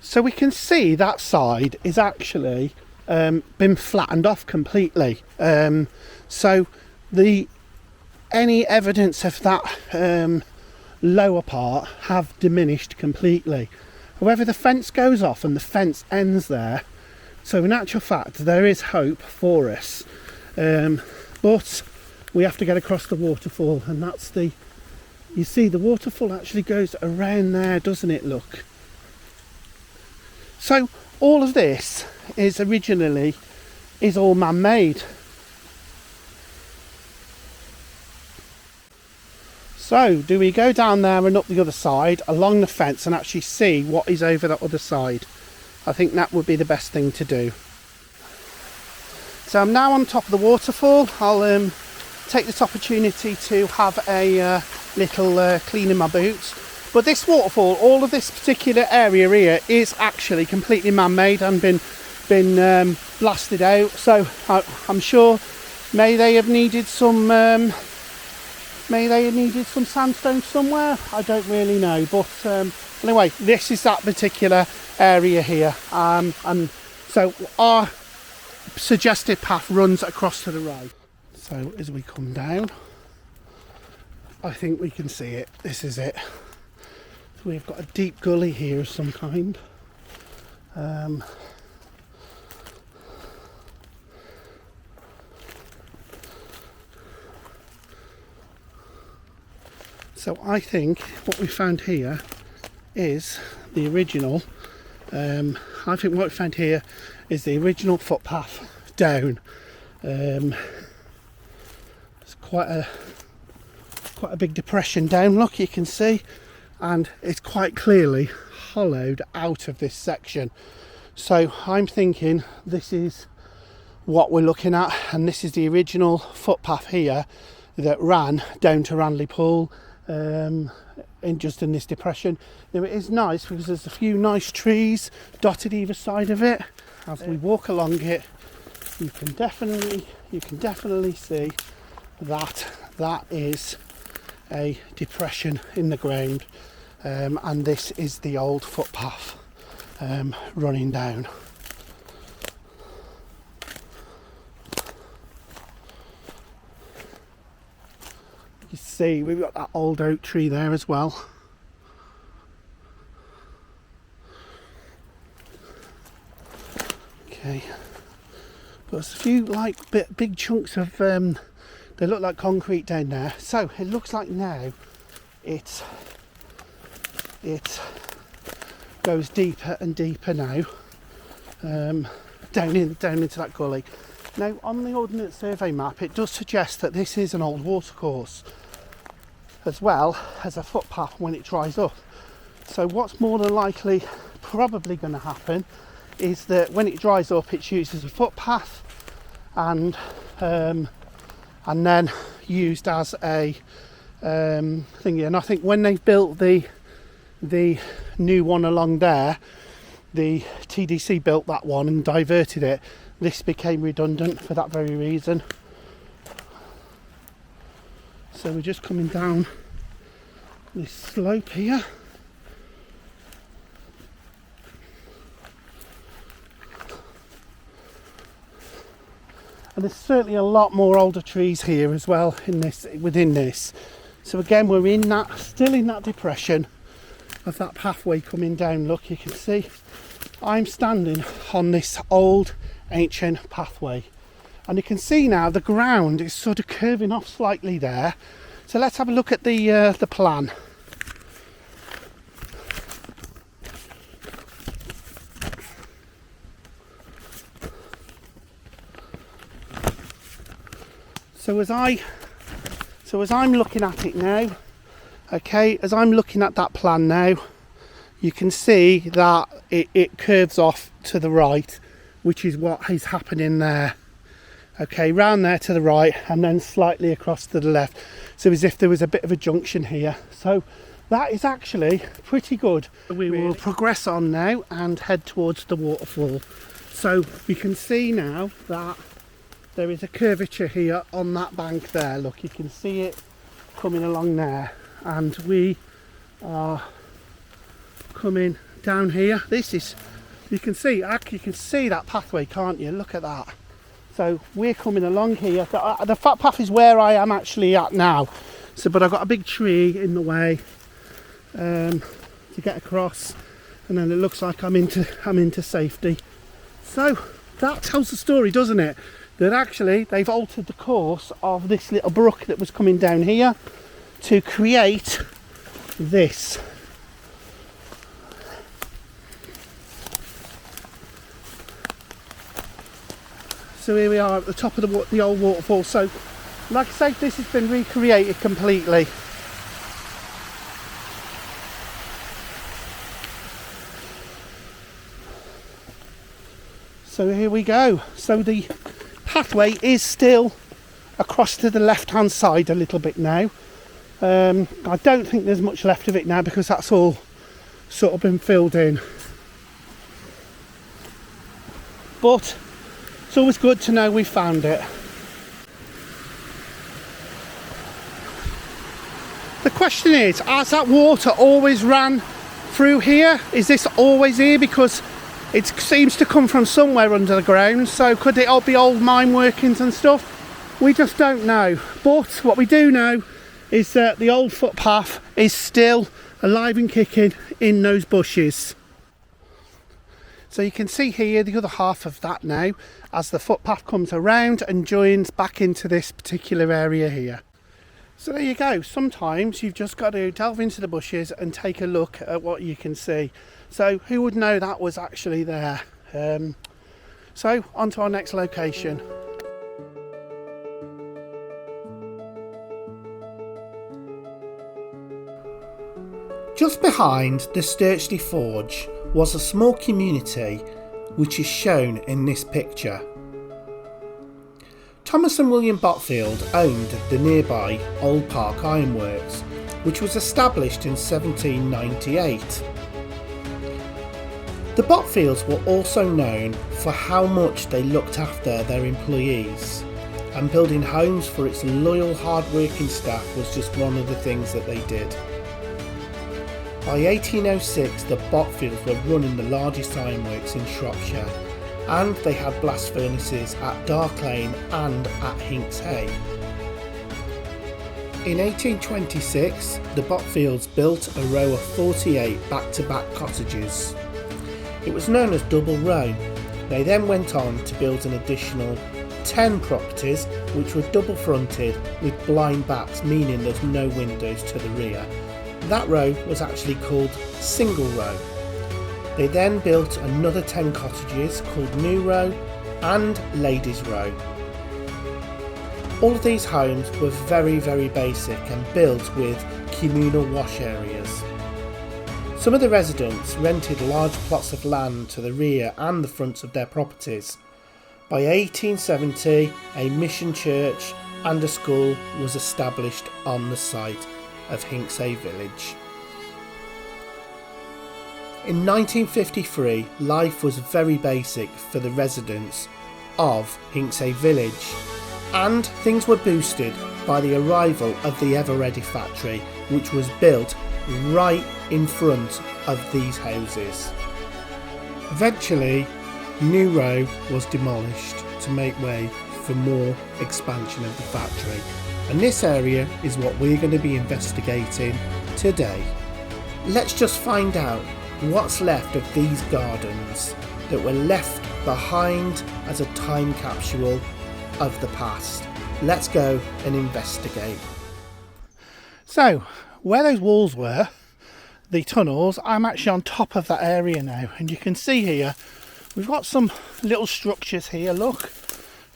So we can see that side is actually been flattened off completely, so any evidence of that lower part have diminished completely. However, the fence goes off and the fence ends there, so in actual fact there is hope for us, but we have to get across the waterfall, and that's you see the waterfall actually goes around there, doesn't it? Look. So all of this is all man-made. So do we go down there and up the other side along the fence and actually see what is over that other side? I think that would be the best thing to do. So I'm now on top of the waterfall. I'll take this opportunity to have a little clean in my boots. But this waterfall, all of this particular area here is actually completely man-made and been blasted out. So I'm sure may they have needed some sandstone somewhere. I don't really know. But anyway, this is that particular area here, and so our suggested path runs across to the right. So as we come down, I think we can see it. This is it. We've got a deep gully here of some kind. So I think what we found here is the original. I think what we found here is the original footpath down. It's quite a big depression down. Look, you can see. And it's quite clearly hollowed out of this section. So I'm thinking this is what we're looking at, and this is the original footpath here that ran down to Ranley Pool, in this depression. Now it is nice because there's a few nice trees dotted either side of it. As we walk along it, you can definitely see that is a depression in the ground. and this is the old footpath running down. You see we've got that old oak tree there as well. Okay, but there's a few like big chunks of they look like concrete down there, so it looks like now it goes deeper and deeper now, down into that gully. Now on the Ordnance Survey map it does suggest that this is an old watercourse as well as a footpath when it dries up. So what's more than likely probably going to happen is that when it dries up it's used as a footpath and then used as a thingy. And I think when they built the new one along there, the TDC built that one and diverted it. This became redundant for that very reason. So we're just coming down this slope here. And there's certainly a lot more older trees here as well within this. So again, we're still in that depression of that pathway coming down. Look, you can see I'm standing on this old ancient pathway, and you can see now the ground is sort of curving off slightly there. So let's have a look at the plan. So as I'm looking at it now, okay, as I'm looking at that plan now, you can see that it curves off to the right, which is what is happening there. Okay, round there to the right and then slightly across to the left. So as if there was a bit of a junction here. So that is actually pretty good. We will progress on now and head towards the waterfall. So we can see now that there is a curvature here on that bank there. Look, you can see it coming along there, and we are coming down here. This is, you can see that pathway, can't you? Look at that. So we're coming along here. The footpath is where I am actually at now. So, but I've got a big tree in the way to get across, and then it looks like I'm into safety. So that tells the story, doesn't it? That actually they've altered the course of this little brook that was coming down here to create this. So here we are at the top of the old waterfall. So like I say, this has been recreated completely. So here we go. So the pathway is still across to the left hand side a little bit now. I don't think there's much left of it now because that's all sort of been filled in. But it's always good to know we found it. The question is, has that water always ran through here? Is this always here? Because it seems to come from somewhere under the ground, so could it all be old mine workings and stuff? We just don't know. But what we do know is that the old footpath is still alive and kicking in those bushes. So you can see here the other half of that now as the footpath comes around and joins back into this particular area here. So there you go. Sometimes you've just got to delve into the bushes and take a look at what you can see. So who would know that was actually there? So on to our next location. Just behind the Sturchley Forge was a small community which is shown in this picture. Thomas and William Botfield owned the nearby Old Park Ironworks, which was established in 1798. The Botfields were also known for how much they looked after their employees, and building homes for its loyal, hard-working staff was just one of the things that they did. By 1806, the Botfields were running the largest ironworks in Shropshire, and they had blast furnaces at Dark Lane and at Hinkshay. In 1826, the Botfields built a row of 48 back-to-back cottages. It was known as Double Row. They then went on to build an additional 10 properties which were double fronted with blind backs, meaning there's no windows to the rear. That row was actually called Single Row. They then built another 10 cottages called New Row and Ladies Row. All of these homes were very basic and built with communal wash areas. Some of the residents rented large plots of land to the rear and the fronts of their properties. By 1870, a mission church and a school was established on the site of Hinkshay village. In 1953, life was very basic for the residents of Hinkshay village, and things were boosted by the arrival of the Ever Ready factory, which was built right in front of these houses. Eventually, New Row was demolished to make way for more expansion of the factory, and this area is what we're going to be investigating today. Let's just find out what's left of these gardens that were left behind as a time capsule of the past. Let's go and investigate. So, where those walls were, the tunnels, I'm actually on top of that area now, and you can see here we've got some little structures here, look,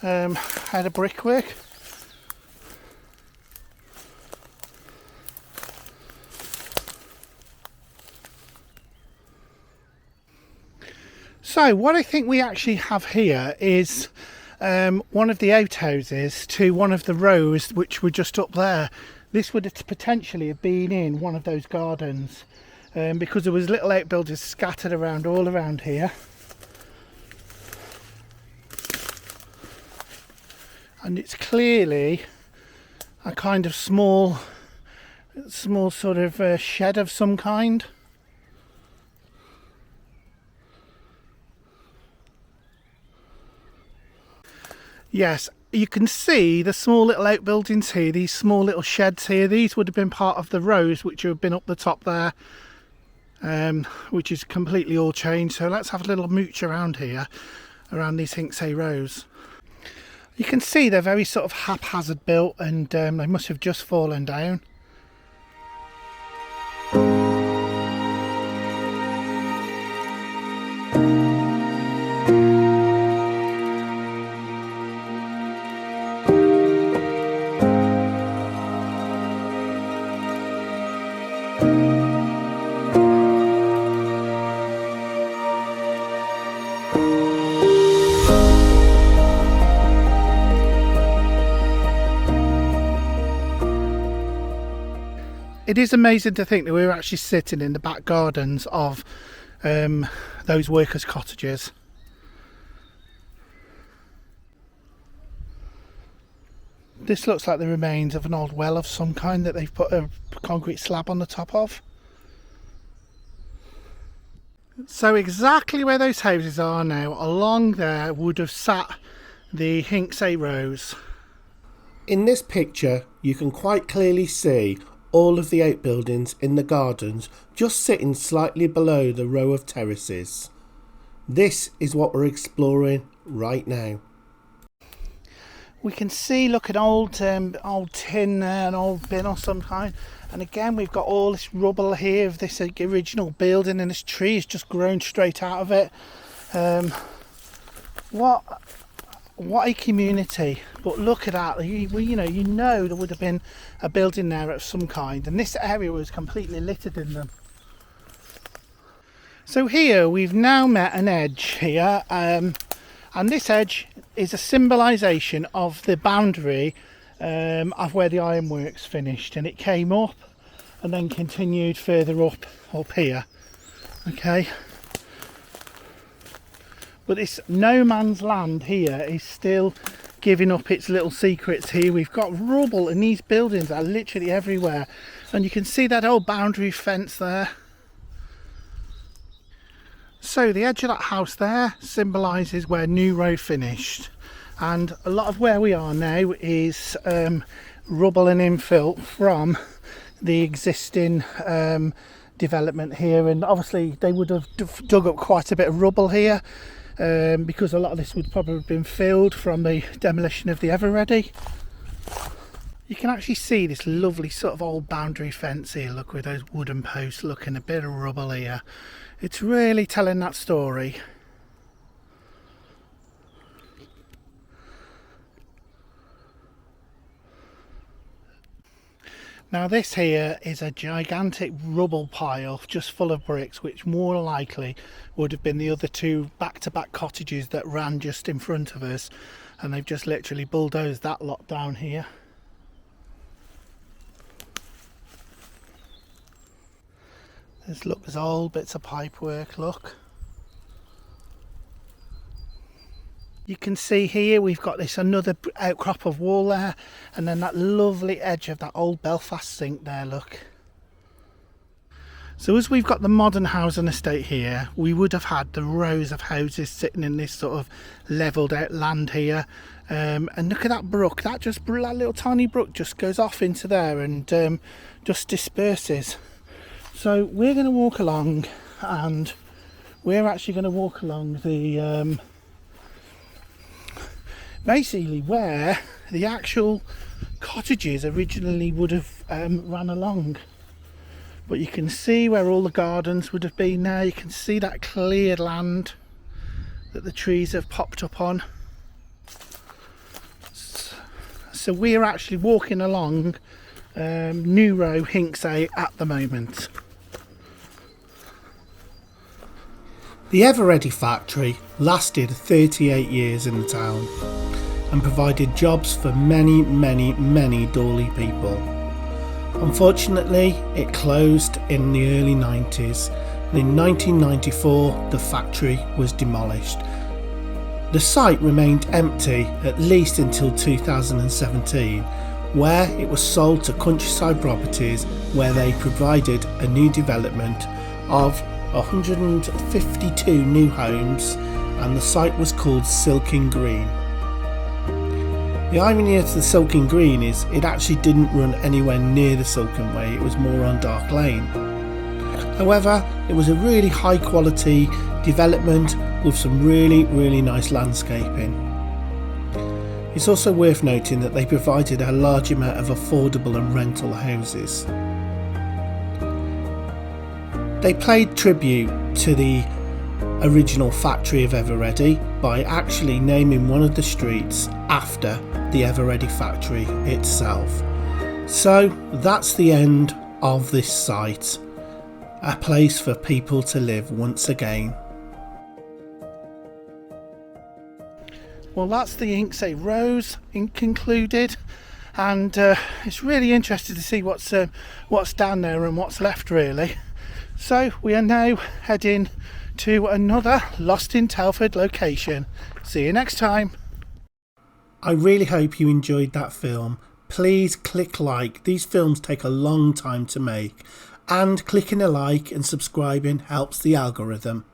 out of brickwork. So what I think we actually have here is one of the outhouses to one of the rows which were just up there. This would potentially have been in one of those gardens, because there was little outbuildings scattered around all around here. And it's clearly a kind of small sort of shed of some kind. Yes, you can see the small little outbuildings here, these small little sheds here. These would have been part of the rows which have been up the top there, which is completely all changed. So let's have a little mooch around here, around these Hinkshay rows. You can see they're very sort of haphazard built, and they must have just fallen down. It is amazing to think that we were actually sitting in the back gardens of those workers' cottages. This looks like the remains of an old well of some kind that they've put a concrete slab on the top of. So exactly where those houses are now, along there would have sat the Hinkshay rows. In this picture, you can quite clearly see all of the outbuildings in the gardens just sitting slightly below the row of terraces. This is what we're exploring right now. We can see, look, an old tin there, an old bin or some kind. And again, we've got all this rubble here of this original building, and this tree has just grown straight out of it. What a community! But look at that. You know there would have been a building there of some kind, and this area was completely littered in them. So here we've now met an edge here, and this edge is a symbolisation of the boundary of where the ironworks finished, and it came up and then continued further up here. Okay. But this no man's land here is still giving up its little secrets here. We've got rubble, and these buildings are literally everywhere. And you can see that old boundary fence there. So the edge of that house there symbolises where New Road finished, and a lot of where we are now is rubble and infill from the existing development here. And obviously they would have dug up quite a bit of rubble here, because a lot of this would probably have been filled from the demolition of the Everready. You can actually see this lovely sort of old boundary fence here, look, with those wooden posts, look, and a bit of rubble here. It's really telling that story. Now this here is a gigantic rubble pile just full of bricks, which more likely would have been the other two back-to-back cottages that ran just in front of us, and they've just literally bulldozed that lot down here. There's old bits of pipework, look. You can see here we've got this another outcrop of wall there, and then that lovely edge of that old Belfast sink there, look. So as we've got the modern housing estate here, we would have had the rows of houses sitting in this sort of levelled out land here. And look at that brook, that little tiny brook just goes off into there and just disperses. So we're going to walk along, and we're actually going to walk along the basically where the actual cottages originally would have ran along. But you can see where all the gardens would have been there. You can see that cleared land that the trees have popped up on. So we're actually walking along New Row, Hinkshay at the moment. The Everready factory lasted 38 years in the town and provided jobs for many Dawley people. Unfortunately, it closed in the early 90s, and in 1994 the factory was demolished. The site remained empty at least until 2017, where it was sold to Countryside Properties, where they provided a new development of 152 new homes, and the site was called Silking Green. The irony of the Silking Green is it actually didn't run anywhere near the Silken Way, it was more on Dark Lane. However, it was a really high quality development with some really nice landscaping. It's also worth noting that they provided a large amount of affordable and rental houses. They paid tribute to the original factory of Everready by actually naming one of the streets after the Everready factory itself. So that's the end of this site, a place for people to live once again. Well, that's the Hinkshay Rose concluded, and it's really interesting to see what's down there and what's left, really. So we are now heading to another Lost in Telford location. See you next time. I really hope you enjoyed that film. Please click like. These films take a long time to make, and clicking a like and subscribing helps the algorithm.